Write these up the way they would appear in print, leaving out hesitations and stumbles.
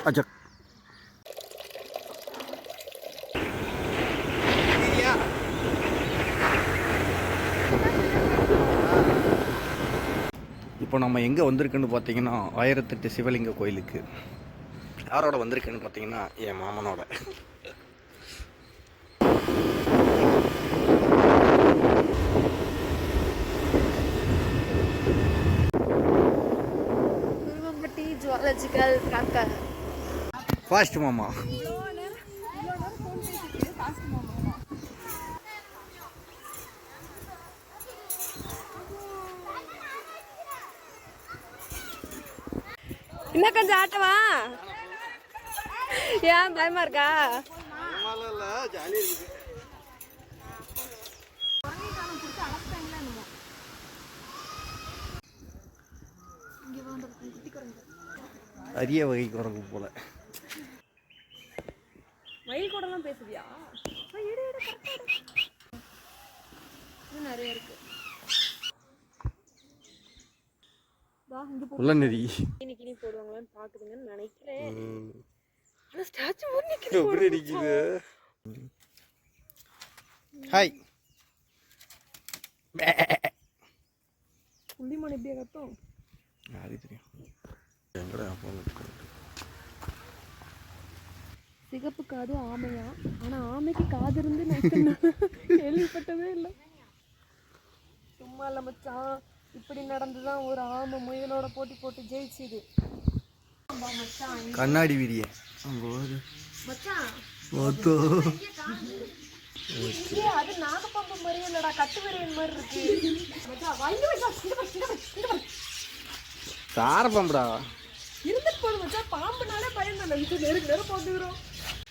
அஜக் இப்போ நம்ம எங்கே வந்திருக்குன்னு பார்த்தீங்கன்னா 1008 சிவலிங்க கோயிலுக்கு. யாரோட வந்திருக்குன்னு பார்த்தீங்கன்னா என் மாமனோட. ஜுவாலஜிக்கல் பார்க்க ஃபாஸ்ட் மாமா. இன்னும் கொஞ்சம் ஆட்டவா? ஏன் பயமா இருக்கா? அரிய வகை குரங்கு போல. மயில் கூடலாம் பேசுவியா? நிறைய இருக்கு. உள்ள நெறி கிணி போடுவாங்களான்னு பாக்குதுங்கன்னு நினைக்கிறேன். ஆனா ஸ்டாச்சு எப்படி அடிக்குது? ஹாய். புள்ளிமான் எப்படியா கத்தும்? யாருக்கு தெரியும்? எங்கடா சிகப்பு காது ஆமையா? ஆனா ஆமைக்கு காது இருந்து நான் கேள்விப்பட்டதே இல்லை. சும்மா இல்ல மச்சான், இப்படி நடந்துதான் ஒரு ஆமை முயலோட போட்டி போட்டு ஜெயிச்சுது. கண்ணாடி விரிய அது நாகப்பாம்பு மாதிரி இல்லடா, கட்டு விரையன் மாதிரி இருக்கு. சாரப்பாம்புடா இருந்துட்டு போது மச்சான், பாம்புனாலே பயம் தானே. நேருக்கு நேரம் பார்த்துக்கிறோம்.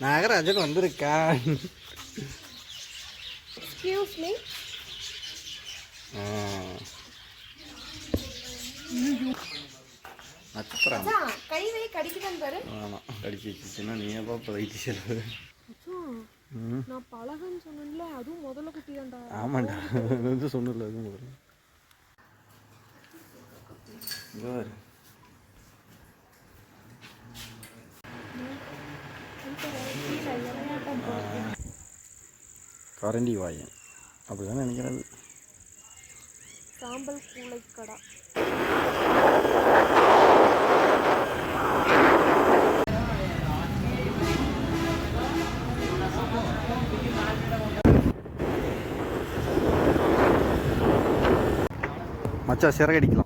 நாகராஜன் வந்திருக்கா. Excuse me. நட்சத்திரம் கைவே கடிக்குதான் பாரு. ஆமா, கடிச்சு வச்சுச்சுன்னா நீ ஏப்பா வைத்தி செலவு. நான் பழகன்னு சொன்னேன்ல, அதுவும் முதல்ல குட்டிதான்டா. ஆமாண்டா, வந்து சொன்னல அது முதல்ல. கரண்டி வாயன் அப்படிதான் நினைக்கிறது. சாம்பல் கூளைக்கடா. மச்சா சிறகடிக்கலாம்.